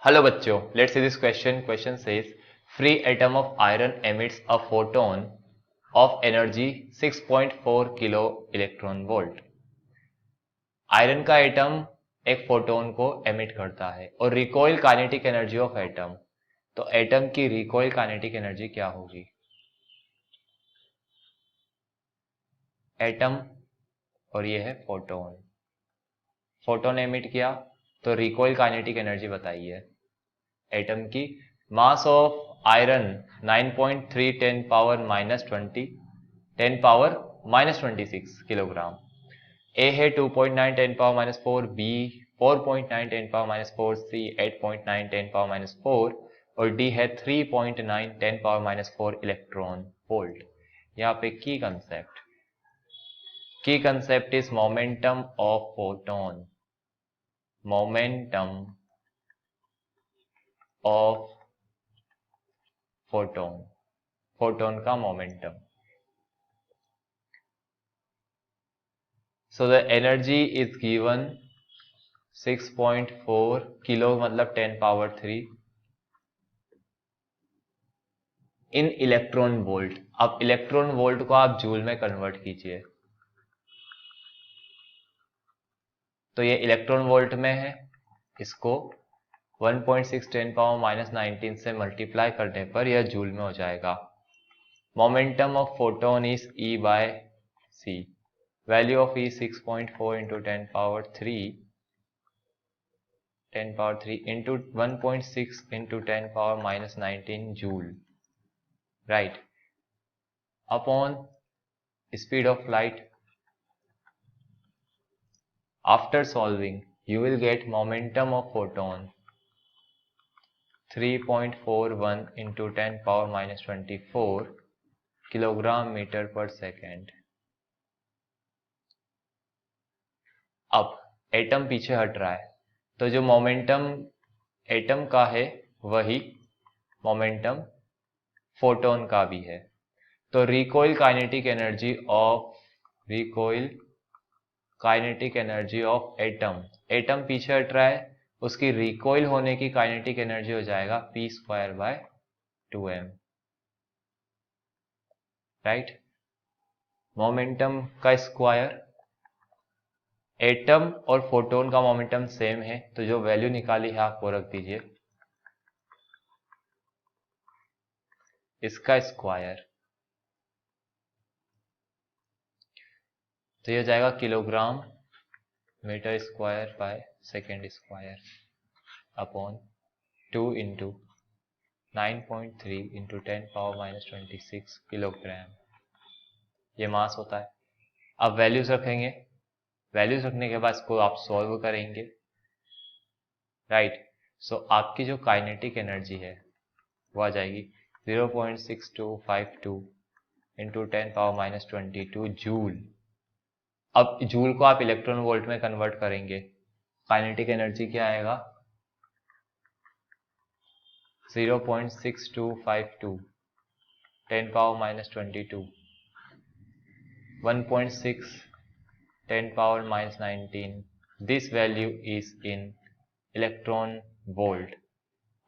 Hello बच्चों, let's see this question. Question says free atom of iron emits a photon of energy 6.4 kilo electron volt. Iron का atom एक photon को emit करता है और recoil kinetic energy of atom. तो atom की recoil kinetic energy क्या होगी? एटम और ये है फोटोन. फोटोन एमिट किया तो रिकॉइल काइनेटिक एनर्जी बताइए. एटम की mass of iron 9.3 10 power minus 20 10 power minus 26 kilogram. A है 2.9 10 power minus 4, B 4.9 10 power minus 4, C 8.9 10 power minus 4 और डी है 3.9 10 पावर माइनस 4 इलेक्ट्रॉन वोल्ट. यहाँ पे key concept is momentum of photon. Momentum of photon का momentum. So the energy is given 6.4 kilo मतलब 10 power 3 in electron volt. अब electron volt को आप joule में कन्वर्ट कीजिए. तो ये इलेक्ट्रॉन वोल्ट में है, इसको 1.6 10 पावर माइनस 19 से मल्टीप्लाई करने पर यह जूल में हो जाएगा. Momentum of photon is E by C. Value of E 6.4 into 10 power 3 into 1.6 into 10 power minus 19 joule, right, upon speed of light. After solving you will get momentum of photon 3.41 into 10 power minus 24 kilogram metre पर second. अब atom पीछे हट रहा है तो जो momentum atom का है वही मोमेंटम फोटोन का भी है. तो recoil kinetic energy of atom पीछे हट रहा है, उसकी रिकॉइल होने की काइनेटिक एनर्जी हो जाएगा p square by 2m, right. Momentum का स्क्वायर. एटम और फोटोन का मोमेंटम सेम है तो जो वैल्यू निकाली है आप वो रख दीजिए, इसका स्क्वायर. तो ये हो जाएगा kilogram metre square by second square upon 2 into 9.3 into 10 power minus 26 kilogram. ये मास होता है. अब वैल्यूज रखेंगे, वैल्यूज रखने के बाद इसको आप सॉल्व करेंगे, राइट. सो आपकी जो काइनेटिक एनर्जी है वो आ जाएगी 0.6252 इंटू 10 पावर माइनस 22 जूल. अब जूल को आप इलेक्ट्रॉन वोल्ट में कन्वर्ट करेंगे, काइनेटिक एनर्जी क्या आएगा 0.6252 10 power minus 22 1.6 10 power minus 19. This value is in electron volt.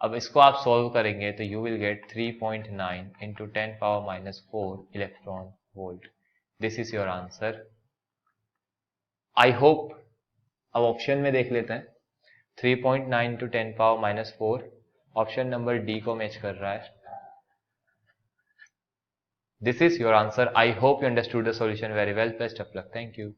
अब इसको आप सॉल्व करेंगे तो you will get 3.9 into 10 power minus 4 electron volt. This is your answer. I hope. अब ऑप्शन में देख लेते हैं. 3.9 to 10 power minus 4 option number D को मैच कर रहा है. This is your answer. I hope you understood the solution very well. Best of luck. Thank you.